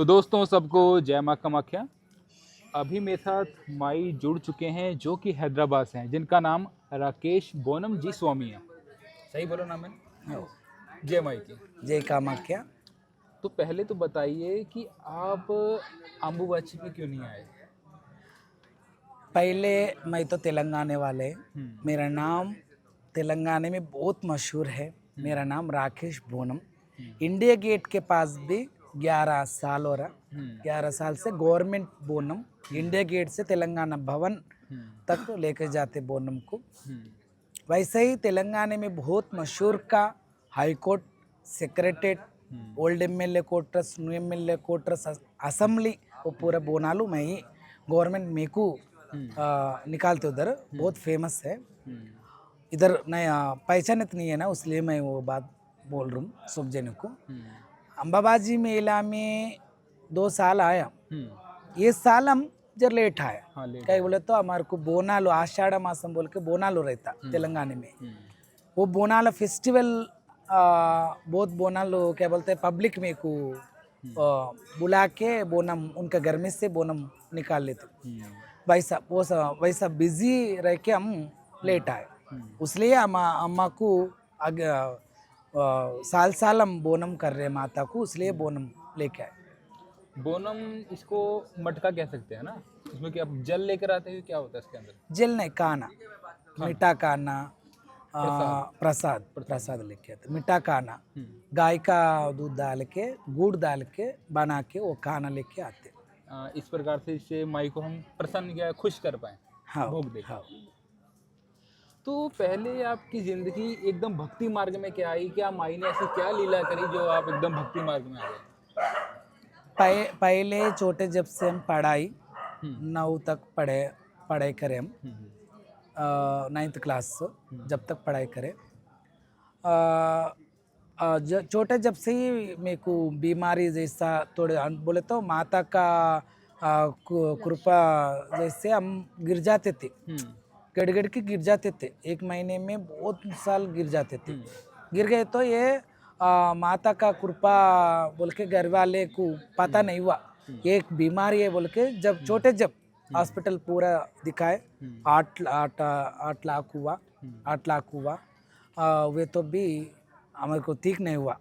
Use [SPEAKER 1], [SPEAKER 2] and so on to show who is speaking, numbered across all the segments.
[SPEAKER 1] तो दोस्तों सबको जय माँ कामाख्या। अभी मेरे साथ माई जुड़ चुके हैं जो कि हैदराबाद से हैं, जिनका नाम राकेश बोनम जी स्वामी है। सही बोला नाम मैंने?
[SPEAKER 2] हो,
[SPEAKER 1] जय माई की।
[SPEAKER 2] जय कामाख्या।
[SPEAKER 1] तो पहले तो बताइए कि आप अम्बुबाची पे क्यों नहीं आए?
[SPEAKER 2] पहले मैं तो तेलंगाने वाले,
[SPEAKER 1] हम्म।
[SPEAKER 2] मेरा नाम तेलंगाना में बहुत मशहूर है। मेरा नाम राकेश बोनम। इंडिया गेट के पास भी 11 साल हो रहा,
[SPEAKER 1] हम्म।
[SPEAKER 2] 11 साल से गवर्नमेंट बोनम इंडिया गेट से तेलंगाना भवन
[SPEAKER 1] हम्म।
[SPEAKER 2] तक लेकर जाते बोनम को।
[SPEAKER 1] हम्म।
[SPEAKER 2] वैसे ही तेलंगाना में बहुत मशहूर का high court, secretariat, old MLA quarters, new MLA quarters, assembly, वो पूरा बोनालू में ही गवर्नमेंट मेको निकालते उधर बहुत फेमस है। इधर नया पहचानत नहीं है ना, इसलिए मैं वो बात बोल रहा हूँ सब जन को। अम्बाबाजी मेला में 2 साल आया, ये साल हम जर लेट आया।
[SPEAKER 1] हाँ, लेट
[SPEAKER 2] क्या
[SPEAKER 1] आया।
[SPEAKER 2] बोले तो हमारे को बोनालो आषाढ़ मासम बोल के बोनालो रहता तेलंगाना में। वो बोनाला फेस्टिवल बहुत बोनालो क्या बोलते हैं पब्लिक में को बुला के बोनम उनका घर में से बोनम निकाल लेते। वैसा बिजी रह के हम लेट आए, इसलिए अम्मा को साल साल हम बोनम कर रहे माता को, इसलिए बोनम लेके आए।
[SPEAKER 1] बोनम इसको मटका कह सकते हैं ना? इसमें क्या जल लेकर आते हैं? क्या होता है इसके अंदर?
[SPEAKER 2] जेल नहीं, खाना, मीठा खाना,
[SPEAKER 1] प्रसाद।
[SPEAKER 2] प्रसाद
[SPEAKER 1] प्रसाद।
[SPEAKER 2] प्रसाद लेके आते। मीठा खाना, गाय का दूध डाल के गुड़ डाल के बना के वो खाना लेके आते।
[SPEAKER 1] इस प्रकार से इससे माई को हम प्रसन्न या खुश कर पाए,
[SPEAKER 2] हाँ
[SPEAKER 1] भोग देकर।
[SPEAKER 2] हाँ।
[SPEAKER 1] तो पहले आपकी जिंदगी एकदम भक्ति मार्ग में क्या आई? क्या माई ने ऐसी क्या लीला करी जो आप एकदम भक्ति मार्ग में आ गए?
[SPEAKER 2] पहले छोटे जब से हम पढ़ाई
[SPEAKER 1] हम्म।
[SPEAKER 2] 9 तक पढ़ाई करें हम,
[SPEAKER 1] हम्म।
[SPEAKER 2] 9th क्लास जब तक पढ़ाई करें। छोटे जब से ही मेरे को बीमारी जैसा थोड़े बोले तो माता का कृपा जैसे हम गिर जाते थे, गड़ के गिर जाते थे। 1 महीने में बहुत साल गिर जाते थे। गिर गए तो ये माता का कृपा बोल के घर वाले को पता नहीं हुआ एक बीमारी है बोल के। जब छोटे जब हॉस्पिटल पूरा दिखाए, 8 लाख हुआ, 8 लाख हुआ। वे तो भी हमारे को ठीक नहीं हुआ,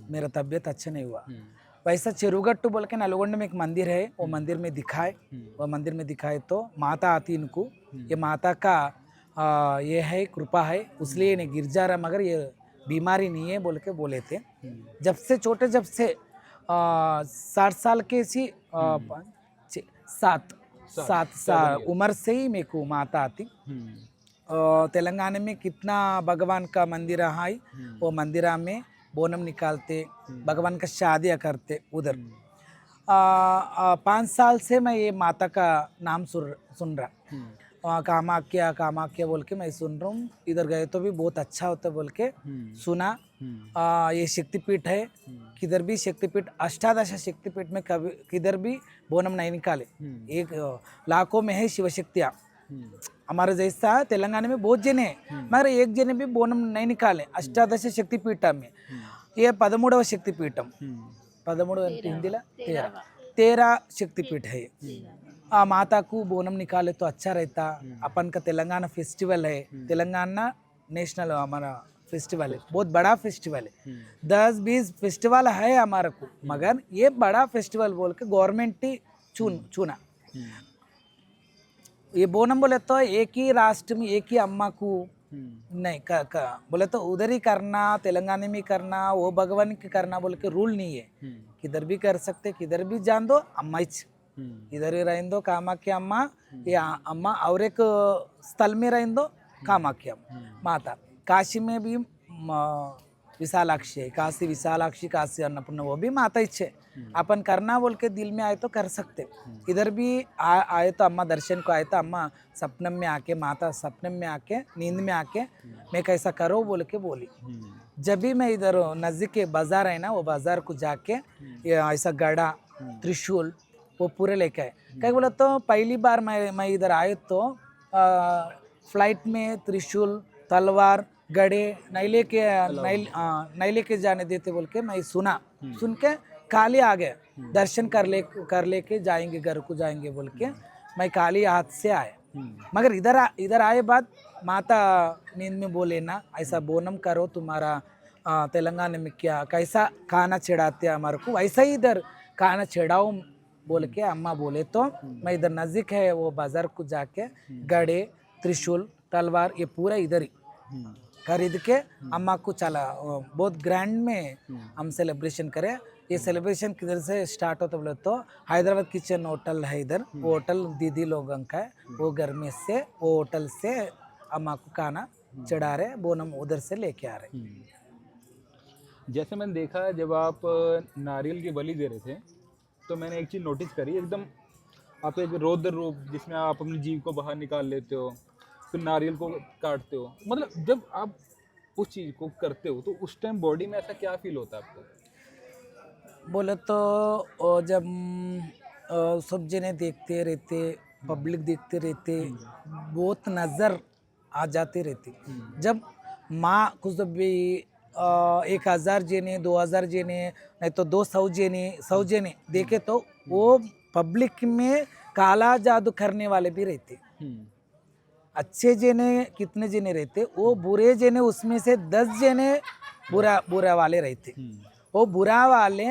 [SPEAKER 2] मेरा तबीयत अच्छा नहीं हुआ। वैसा चिरुगट्टू बोल के नलगोंड में एक मंदिर है, वो मंदिर में दिखाए। वो मंदिर में दिखाए तो माता आती इनको, ये माता का ये है कृपा है, इसलिए नहीं गिर जा रहा, मगर ये बीमारी नहीं है बोल के बोले थे। जब से छोटे जब से 60 साल के सी 7 साल उम्र से ही मेरे को माता आती। तेलंगाना में कितना भगवान का मंदिर है, वो मंदिर में बोनम निकालते, भगवान का शादियाँ करते उधर। 5 साल से मैं ये माता का नाम सुन रहा, कामाख्या कामाख्या बोल के मैं सुन रहा हूँ। इधर गए तो भी बहुत अच्छा होता बोल के सुना। ये शक्तिपीठ है, किधर भी शक्तिपीठ, अष्टादश शक्तिपीठ में कभी किधर भी बोनम नहीं निकाले। एक लाखों में है शिव शक्तियाँ। हमारे जैसा तेलंगाना में बहुत जने हैं, मगर एक जने भी बोनम नहीं निकाले अष्टादश शक्तिपीठम में। ये 13వ शक्तिपीठम, 13 हिंदीला 13 शक्तिपीठ है। माता को बोनम निकाले तो अच्छा रहता। अपन का तेलंगाना फेस्टिवल है, तेलंगाना नेशनल हमारा फेस्टिवल है, बहुत बड़ा फेस्टिवल है। 10-20 फेस्टिवल है हमारे को, मगर ये बड़ा फेस्टिवल बोल के गवर्नमेंट ही चुना। ये बोनम बोले तो एक ही राष्ट्र में एक ही अम्मा को नहीं बोले तो उधर ही करना, तेलंगाना में करना, वो भगवान की करना बोल के रूल नहीं है। किधर भी कर सकते, किधर भी जान दो अम्मा इधर ही रहें दो कामाख्या अम्मा, या अम्मा और एक स्थल में रहें दो कामाख्या माता। काशी में भी विशालाक्षी है, काशी विशालाक्षी, काशी अन्नपूर्णा, वो भी माता इच्छे। अपन करना बोल के दिल में आए तो कर सकते। इधर भी आए तो अम्मा दर्शन को आए तो अम्मा सपनम में आके, माता सपनम में आके, नींद में आके मैं कैसा करो बोल के बोली। जब भी मैं इधर नज़दीक के बाजार है ना, वो बाजार को जाके ऐसा गड़ा त्रिशूल वो पूरे लेके आए। क्या बोला तो पहली बार मैं इधर आए तो फ्लाइट में त्रिशूल तलवार गड़े नहीं लेके जाने देते बोल के मैं सुन के खाली आ गए, दर्शन कर लेके जाएंगे, घर को जाएंगे बोल के मैं खाली हाथ से आया। मगर इधर आए बाद माता नींद में बोले ना, ऐसा बोनम करो, तुम्हारा तेलंगाना में क्या कैसा खाना चढ़ाते हैं हमारे को, वैसा ही इधर खाना चढ़ाओ बोल के अम्मा बोले। तो मैं इधर नज़दीक है वो बाज़ार को जाके गड़े, त्रिशूल, तलवार ये पूरा इधर ही खरीद के अम्मा को चला, बहुत ग्रैंड में हम सेलिब्रेशन करें। ये सेलिब्रेशन किधर से स्टार्ट होता बोले तो हैदराबाद किचन होटल है इधर, वो होटल दीदी लोगों का है, वो घर में से वो होटल से अम्मा को खाना चढ़ा रहे, बोनम उधर से लेके आ रहे।
[SPEAKER 1] जैसे मैंने देखा जब आप नारियल की बलि दे रहे थे तो मैंने एक चीज़ नोटिस करी, एकदम आप एक रौद्र रूप जिसमें आप अपनी जीभ को बाहर निकाल लेते हो, फिर नारियल को काटते हो। मतलब जब आप उस चीज़ को करते हो तो उस टाइम बॉडी में ऐसा क्या फील होता है आपको?
[SPEAKER 2] बोले तो जब सब जने देखते रहते, पब्लिक देखते रहते, बहुत नज़र आ जाते रहते। जब माँ कुछ भी 1000 जने, 2000 जने, नहीं तो 200 जने, 100 जने देखे तो वो पब्लिक में काला जादू करने वाले भी रहते। अच्छे जने कितने जने रहते, वो बुरे जने उसमें से 10 जने बुरा वाले रहते। वो बुरा वाले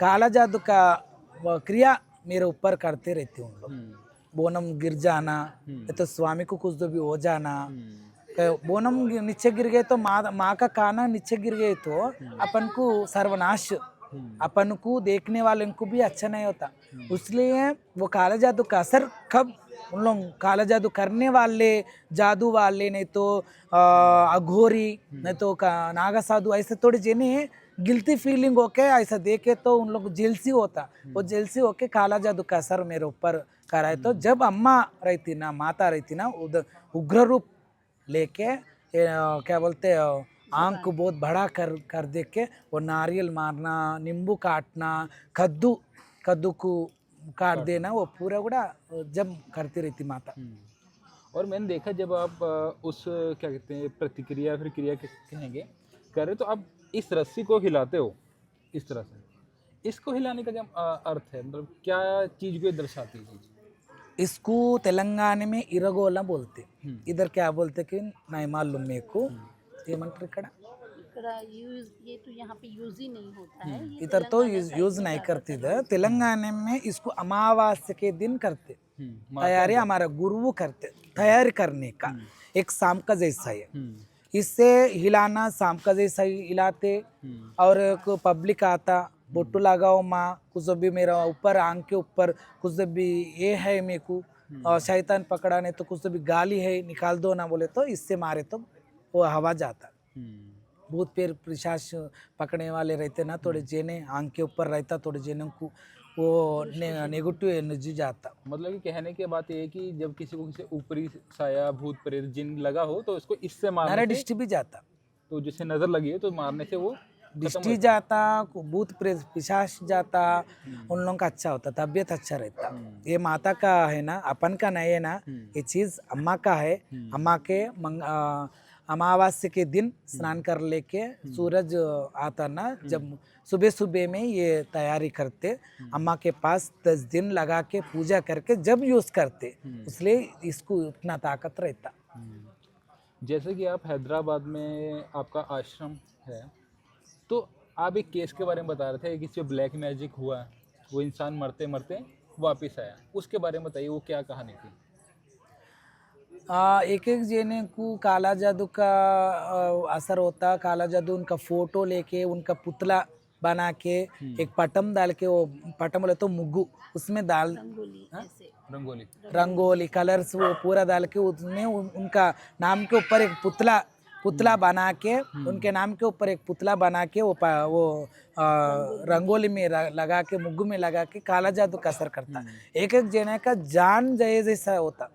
[SPEAKER 2] काला जादू का क्रिया मेरे ऊपर करते रहते उन लोग। बोनम गिर जाना, तो स्वामी को कुछ तो भी हो जाना, बोनम नीचे गिर गए तो माँ का काना नीचे गिर गए तो अपन को सर्वनाश, अपन को देखने वाले को भी अच्छा नहीं होता। इसलिए वो काला जादू का असर कब उन लोग काला जादू करने वाले, जादू वाले, नहीं तो अघोरी, नहीं तो नागा साधु, ऐसे थोड़े जने गिल्टी फीलिंग होके ऐसा देखे तो उन लोग जेलसी होता, वो जेलसी होके काला जादू का असर मेरे ऊपर कराए। तो जब अम्मा रहती ना, माता रहती ना, उधर उग्र रूप लेके क्या बोलते आँख को बहुत बड़ा कर दे के वो नारियल मारना, नींबू काटना, कद्दू को काट देना, वो पूरा गुड़ा जब करती रहती माता।
[SPEAKER 1] और मैंने देखा जब आप उस क्या कहते हैं प्रतिक्रिया फिर क्रिया कहेंगे कर रहे तो आप इस रस्सी को हिलाते हो इस तरह से, इसको हिलाने का क्या अर्थ है, मतलब क्या चीज़ को ये दर्शाती है चीज़?
[SPEAKER 2] इसको तेलंगाना में इरगोला बोलते, इधर क्या बोलते कि नहीं मालूम मेरे को, ఏమంటారు ఇక్కడ
[SPEAKER 3] ఇక్కడ यूज ये तो यहाँ पे यूज ही नहीं होता है, ये
[SPEAKER 2] इधर तो
[SPEAKER 3] तेलंगाना साइड
[SPEAKER 2] यूज
[SPEAKER 3] में
[SPEAKER 2] नहीं
[SPEAKER 3] ज़्यादातर
[SPEAKER 2] करते इधर,
[SPEAKER 3] यूज
[SPEAKER 2] तेलंगाना में इसको अमावस्या के दिन करते,
[SPEAKER 1] माता
[SPEAKER 2] तैयारी हमारा गुरु करते, तैयारी करने का एक शाम का जैसा है। इससे हिलाना शाम का जैसा ही हिलाते, और एक पब्लिक आता, बोटू लगाओ माँ, कुछ भी मेरा ऊपर आंख के ऊपर कुछ भी ये है मेरे को, और शैतान पकड़ाने तो कुछ भी गाली है निकाल दो ना बोले तो इससे मारे तो वो हवा जाता। भूत पेर पिशाच पकड़ने वाले रहते ना, थोड़े जेने आंख के ऊपर रहता, थोड़े जेने को वो नेगेटिव एनर्जी जाता।
[SPEAKER 1] मतलब कि कहने की बात ये है कि जब किसी को किसी ऊपरी साया भूत प्रेत जिन लगा हो तो उसको इससे मारने
[SPEAKER 2] नारे
[SPEAKER 1] से,
[SPEAKER 2] डिस्टी भी जाता,
[SPEAKER 1] तो जिसे नजर लगी है तो मारने से वो
[SPEAKER 2] डिस्टी जाता, भूत प्रेत पिशाच जाता, उन लोगों का अच्छा होता, तबीयत अच्छा रहता। ये माता का है ना, अपन का नहीं है ना, ये चीज़ अम्मा का है। अम्मा के अमावस्या के दिन स्नान कर लेके सूरज आता ना, जब सुबह सुबह में ये तैयारी करते, अम्मा के पास 10 दिन लगा के पूजा करके जब यूज़ करते, इसलिए इसको उतना ताकत रहता।
[SPEAKER 1] जैसे कि आप हैदराबाद में आपका आश्रम है, तो आप एक केस के बारे में बता रहे थे, किसी पे ब्लैक मैजिक हुआ, वो इंसान मरते मरते वापस आया, उसके बारे में बताइए, वो क्या कहानी थी?
[SPEAKER 2] एक एक जने को काला जादू का असर होता, काला जादू उनका फोटो लेके उनका पुतला बना के एक पटम डाल के, वो पटम बोले तो मुग्गू, उसमें डाल
[SPEAKER 3] रंगोली ऐसे
[SPEAKER 1] रंगोली
[SPEAKER 2] रंगोली कलर्स वो पूरा डाल के उसमें उनका नाम के ऊपर एक पुतला बना के, उनके नाम के ऊपर एक पुतला बना के वो रंगोली में लगा के, मुग्गू में लगा के काला जादू का असर करता। एक एक जने का जान जैसा होता,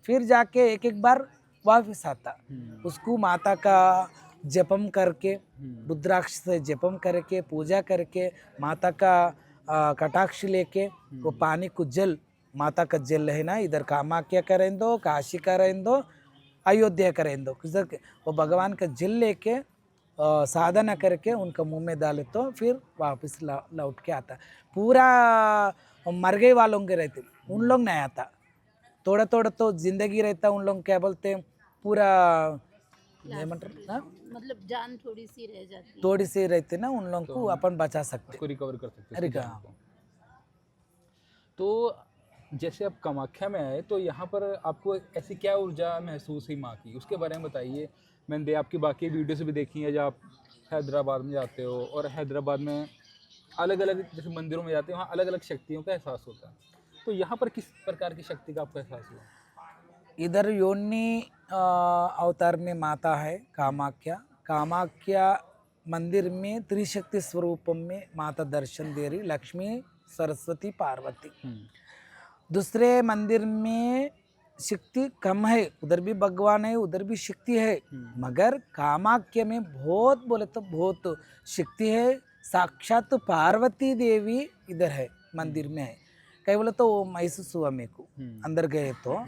[SPEAKER 2] फिर जाके एक एक बार वापस आता। उसको माता का जपम करके, रुद्राक्ष से जपम करके, पूजा करके, माता का कटाक्ष लेके, वो पानी को जल, माता का जल है ना, इधर कामाख्या करें दो, काशी करें दो, अयोध्या करें दो, वो भगवान का जल लेके साधना करके उनका मुंह में डाले तो फिर वापस लौट के आता। पूरा मर गए वालों के रहते उन लोग नहीं आता, थोड़ा थोड़ा तो जिंदगी रहता उन लोग, क्या बोलते हैं पूरा
[SPEAKER 3] मतलब जान थोड़ी सी रह जाती है।
[SPEAKER 2] थोड़ी सी रहते ना उन लोगों को अपन बचा सकते।
[SPEAKER 1] उसको रिकवर कर सकते हैं
[SPEAKER 2] अरे
[SPEAKER 1] उसकी जान
[SPEAKER 2] कहाँ?
[SPEAKER 1] को। तो जैसे आप कामाख्या में आए तो यहाँ पर आपको ऐसी क्या ऊर्जा महसूस हुई माँ की, उसके बारे में बताइए। मैंने आपकी बाकी वीडियोस भी देखी है जब आप हैदराबाद में जाते हो, और हैदराबाद में अलग अलग जैसे मंदिरों में जाते हो, वहाँ अलग अलग शक्तियों का एहसास होता है। तो यहाँ पर किस प्रकार की शक्ति का आपको एहसास हुआ?
[SPEAKER 2] इधर योनि अवतार में माता है कामाख्या। कामाख्या मंदिर में त्रिशक्ति स्वरूप में माता दर्शन दे रही, लक्ष्मी सरस्वती पार्वती। दूसरे मंदिर में शक्ति कम है, उधर भी भगवान है उधर भी शक्ति है, मगर कामाख्या में बहुत बोले तो बहुत शक्ति है। साक्षात पार्वती देवी इधर है मंदिर में है। कहीं बोले तो वो महसूस हुआ मेरे को अंदर गए तो।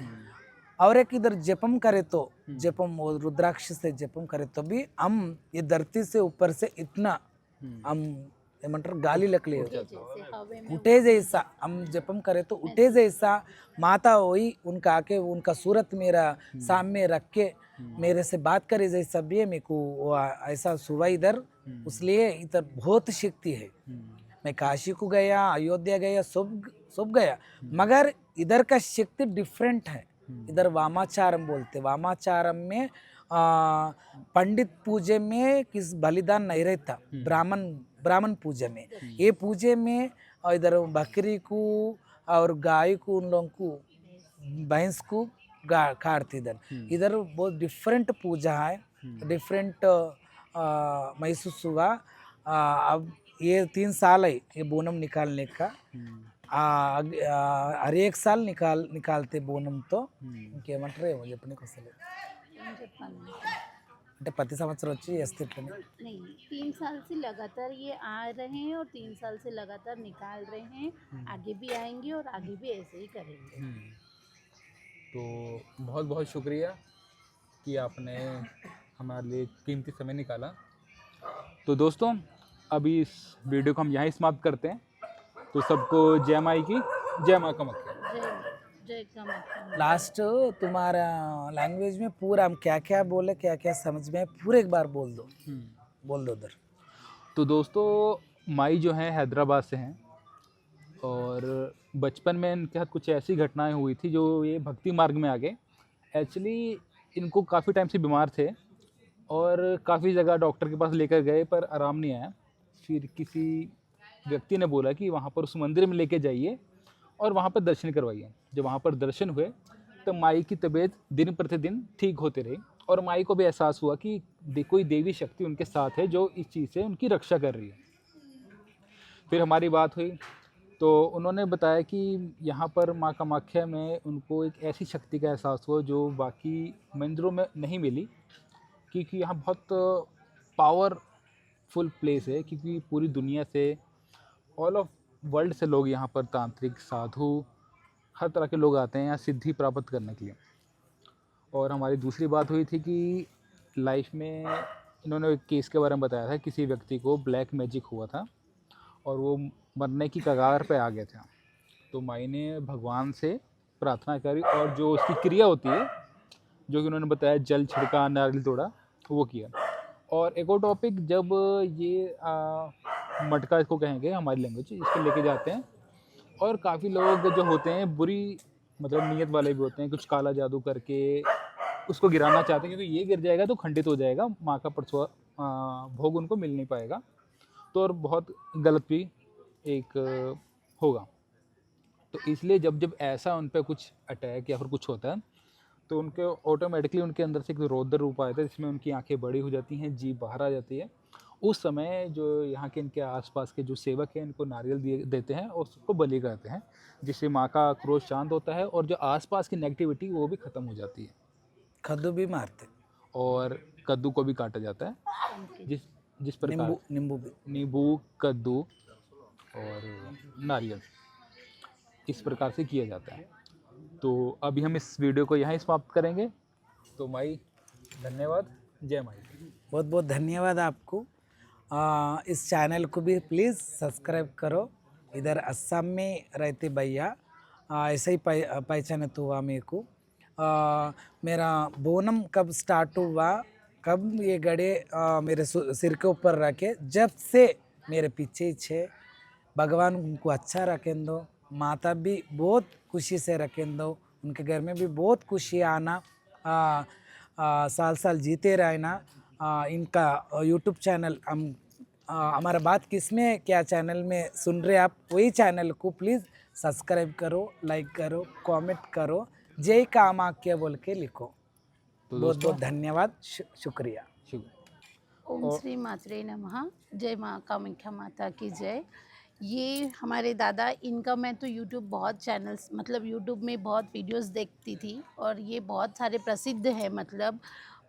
[SPEAKER 2] और एक इधर जपम करे तो जपम वो रुद्राक्ष से जपम करे तो भी हम ये धरती से ऊपर से इतना हम ఏమంటారు గాలి లెక్కలే
[SPEAKER 3] जैसे हवे में
[SPEAKER 2] उठे जैसा हम जपम करे तो उठे जैसा माता वही उनका आके उनका सूरत मेरा सामने रख के मेरे से बात करे जैसा भी है मेरे को वो ऐसा सुबह इधर, इसलिए इधर बहुत शक्ति है। मैं काशी को गया, अयोध्या गया, सब गया, मगर इधर का शक्ति डिफरेंट है। इधर वामाचारम बोलते, वामाचारम में पंडित पूजे में किस बलिदान नहीं रहता, ब्राह्मण पूजे में। ये पूजे में इधर बकरी को और गाय को उन लोगों को भैंस को काटते इधर। इधर बहुत डिफरेंट पूजा है, डिफरेंट महसूस हुआ। अब ये 3 साल है ये बोनम निकालने का। हर एक साल निकालते बोनम तो ఇంకేమంటారు ఏమో చెప్పనీకి వస్తలేదు
[SPEAKER 3] ఏం చెప్పాలి
[SPEAKER 2] అంటే ప్రతి సంవత్సరం వచ్చి చేస్తే ఇట్లనే
[SPEAKER 3] नहीं, 3 साल से लगातार ये आ रहे हैं और 3 साल से लगातार निकाल रहे हैं। आगे भी आएंगे और आगे भी ऐसे ही करेंगे।
[SPEAKER 1] तो बहुत बहुत शुक्रिया कि आपने हमारे लिए कीमती समय निकाला। तो दोस्तों अभी इस वीडियो को हम यहाँ ही समाप्त करते हैं। तो सबको जय माई की, जय माँ कामाख्या।
[SPEAKER 3] जय जय कामाख्या।
[SPEAKER 2] लास्ट तुम्हारा लैंग्वेज में पूरा हम क्या क्या बोले क्या क्या समझ में आए, पूरे एक बार बोल दो उधर।
[SPEAKER 1] तो दोस्तों माई जो हैं हैदराबाद से हैं, और बचपन में इनके साथ कुछ ऐसी घटनाएं हुई थी जो ये भक्ति मार्ग में आ गए। एक्चुअली इनको काफ़ी टाइम से बीमार थे और काफ़ी जगह डॉक्टर के पास लेकर गए पर आराम नहीं आया। फिर किसी व्यक्ति ने बोला कि वहाँ पर उस मंदिर में लेके जाइए और वहाँ पर दर्शन करवाइए। जब वहाँ पर दर्शन हुए तो माई की तबीयत दिन प्रतिदिन ठीक होते रही, और माई को भी एहसास हुआ कि कोई देवी शक्ति उनके साथ है जो इस चीज़ से उनकी रक्षा कर रही है। फिर हमारी बात हुई तो उन्होंने बताया कि यहाँ पर माँ कामाख्या में उनको एक ऐसी शक्ति का एहसास हुआ जो बाकी मंदिरों में नहीं मिली, क्योंकि यहाँ बहुत पावरफुल प्लेस है। क्योंकि पूरी दुनिया से, ऑल ऑफ वर्ल्ड से लोग यहाँ पर तांत्रिक, साधु, हर तरह के लोग आते हैं यहाँ सिद्धि प्राप्त करने के लिए। और हमारी दूसरी बात हुई थी कि लाइफ में इन्होंने एक केस के बारे में बताया था, किसी व्यक्ति को ब्लैक मैजिक हुआ था और वो मरने की कगार पे आ गया था। तो माई ने भगवान से प्रार्थना करी और जो उसकी क्रिया होती है, जो कि उन्होंने बताया जल छिड़का, नारियल तोड़ा, वो किया। और एक और टॉपिक, जब ये मटका इसको कहेंगे हमारी लैंग्वेज, इसको लेके जाते हैं और काफ़ी लोग जो होते हैं बुरी मतलब नीयत वाले भी होते हैं, कुछ काला जादू करके उसको गिराना चाहते हैं, क्योंकि ये गिर जाएगा तो खंडित हो जाएगा, माँ का परसुआ भोग उनको मिल नहीं पाएगा। तो और बहुत गलत भी एक होगा। तो इसलिए जब ऐसा उन पर कुछ अटैक या फिर कुछ होता है तो उनके ऑटोमेटिकली उनके अंदर से एक रौद्र रूप आता है, जिसमें उनकी आंखें बड़ी हो जाती हैं, जीभ बाहर आ जाती है। उस समय जो यहाँ के इनके आसपास के जो सेवक हैं इनको नारियल देते हैं और उसको बलि करते हैं, जिससे माँ का क्रोध शांत होता है और जो आसपास की नेगेटिविटी वो भी ख़त्म हो जाती है।
[SPEAKER 2] कद्दू भी मारते
[SPEAKER 1] और कद्दू को भी काटा जाता है, जिस प्रकार नींबू, कद्दू और नारियल, इस प्रकार से किया जाता है। तो अभी हम इस वीडियो को यहाँ समाप्त करेंगे। तो माई धन्यवाद, जय माई।
[SPEAKER 2] बहुत बहुत धन्यवाद आपको। इस चैनल को भी प्लीज़ सब्सक्राइब करो। इधर असम में रहते भैया, ऐसे ही पहचानित हुआ मेरे को। मेरा बोनम कब स्टार्ट हुआ, कब ये गड़े मेरे सिर के ऊपर रखे, जब से मेरे पीछे ही छे। भगवान उनको अच्छा रखें दो, माता भी बहुत खुशी से रखें दो, उनके घर में भी बहुत खुशी आना, साल साल जीते रहना। इनका यूट्यूब चैनल हमारा बात किसमें क्या चैनल में सुन रहे आप, वही चैनल को प्लीज़ सब्सक्राइब करो, लाइक करो, कमेंट करो, जय कामाख्या बोल के लिखो।
[SPEAKER 1] तो
[SPEAKER 2] बहुत
[SPEAKER 1] दोस्तों
[SPEAKER 2] बहुत धन्यवाद, शुक्रिया।
[SPEAKER 3] ओम श्री मात्रे नमः। जय माँ कामाख्या माता की जय। ये हमारे दादा, इनका मैं तो यूट्यूब बहुत चैनल्स, मतलब यूट्यूब में बहुत वीडियोस देखती थी और ये बहुत सारे प्रसिद्ध है मतलब।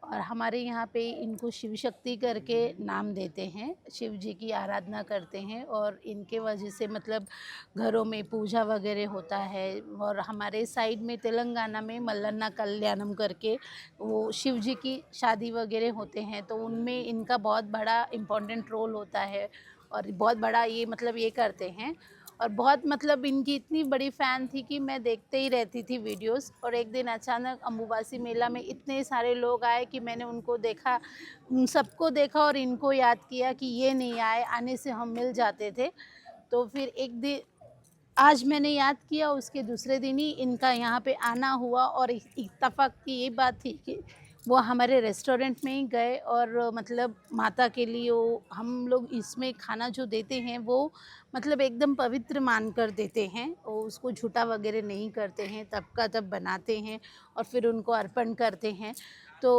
[SPEAKER 3] और हमारे यहाँ पे इनको शिव शक्ति करके नाम देते हैं, शिव जी की आराधना करते हैं और इनके वजह से मतलब घरों में पूजा वगैरह होता है। और हमारे साइड में तेलंगाना में मल्लन्ना कल्याणम करके वो शिव जी की शादी वगैरह होते हैं, तो उनमें इनका बहुत बड़ा इम्पोर्टेंट रोल होता है और बहुत बड़ा ये मतलब ये करते हैं। और बहुत मतलब इनकी इतनी बड़ी फ़ैन थी कि मैं देखते ही रहती थी वीडियोस। और एक दिन अचानक अम्बुबासी मेला में इतने सारे लोग आए कि मैंने उनको देखा, उन सबको देखा और इनको याद किया कि ये नहीं आए, आने से हम मिल जाते थे। तो फिर एक दिन आज मैंने याद किया, उसके दूसरे दिन ही इनका यहाँ पे आना हुआ और इत्तेफाक की ये बात थी कि वो हमारे रेस्टोरेंट में ही गए और मतलब माता के लिए वो हम लोग इसमें खाना जो देते हैं वो मतलब एकदम पवित्र मान कर देते हैं, और उसको झूठा वगैरह नहीं करते हैं, तब का तब बनाते हैं और फिर उनको अर्पण करते हैं। तो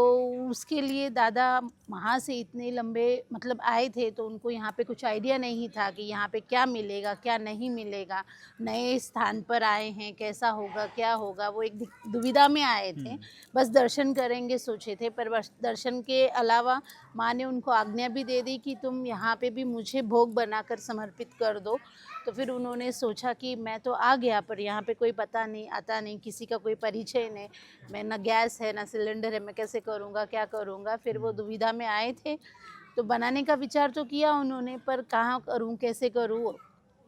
[SPEAKER 3] उसके लिए दादा वहाँ से इतने लंबे मतलब आए थे, तो उनको यहाँ पे कुछ आइडिया नहीं था कि यहाँ पे क्या मिलेगा क्या नहीं मिलेगा, नए स्थान पर आए हैं, कैसा होगा क्या होगा, वो एक दुविधा में आए थे। बस दर्शन करेंगे सोचे थे, पर बस दर्शन के अलावा माँ ने उनको आज्ञा भी दे दी कि तुम यहाँ पे भी मुझे भोग बनाकर समर्पित कर दो। तो फिर उन्होंने सोचा कि मैं तो आ गया, पर यहाँ पे कोई पता नहीं, आता नहीं, किसी का कोई परिचय नहीं, मैं ना गैस है ना सिलेंडर है, मैं कैसे करूँगा क्या करूँगा। फिर वो दुविधा में आए थे, तो बनाने का विचार तो किया उन्होंने, पर कहाँ करूँ कैसे करूँ,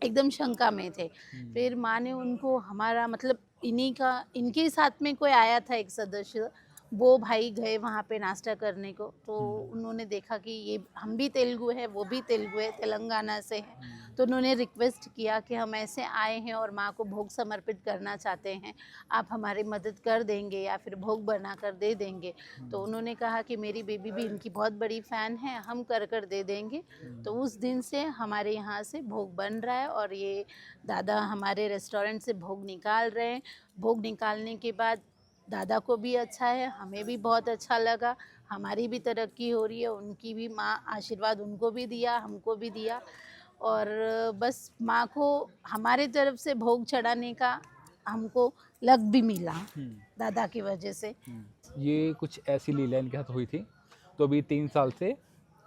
[SPEAKER 3] एकदम शंका में थे। फिर माँ ने उनको हमारा मतलब इनके साथ में कोई आया था एक सदस्य, वो भाई गए वहाँ पे नाश्ता करने को, तो उन्होंने देखा कि ये हम भी तेलुगु है वो भी तेलुगु है, तेलंगाना से है। तो उन्होंने रिक्वेस्ट किया कि हम ऐसे आए हैं और माँ को भोग समर्पित करना चाहते हैं, आप हमारी मदद कर देंगे या फिर भोग बना कर दे देंगे। तो उन्होंने कहा कि मेरी बेबी भी इनकी बहुत बड़ी फ़ैन है, हम कर दे देंगे। तो उस दिन से हमारे यहाँ से भोग बन रहा है और ये दादा हमारे रेस्टोरेंट से भोग निकाल रहे हैं। भोग निकालने के बाद दादा को भी अच्छा है, हमें भी बहुत अच्छा लगा, हमारी भी तरक्की हो रही है, उनकी भी माँ आशीर्वाद उनको भी दिया हमको भी दिया। और बस माँ को हमारे तरफ से भोग चढ़ाने का हमको लक भी मिला दादा की वजह से।
[SPEAKER 1] ये कुछ ऐसी लीला इनके साथ हुई थी, तो अभी 3 साल से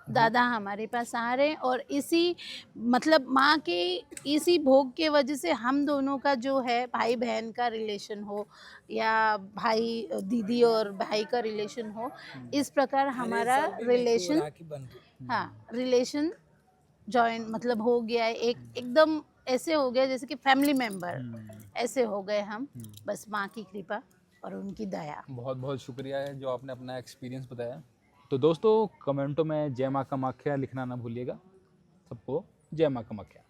[SPEAKER 3] दादा हमारे पास आ रहे हैं और इसी मतलब माँ के इसी भोग के वजह से हम दोनों का जो है भाई बहन का रिलेशन हो या भाई दीदी और भाई का रिलेशन हो, इस प्रकार हमारा रिलेशन, हाँ रिलेशन जॉइन मतलब हो गया है, एकदम ऐसे हो गया जैसे कि फैमिली मेंबर ऐसे हो गए हम। बस माँ की कृपा और उनकी दया।
[SPEAKER 1] बहुत बहुत शुक्रिया है जो आपने अपना एक्सपीरियंस बताया। तो दोस्तों कमेंटों में जय माँ कामाख्या लिखना ना भूलिएगा। सबको जय माँ कामाख्या।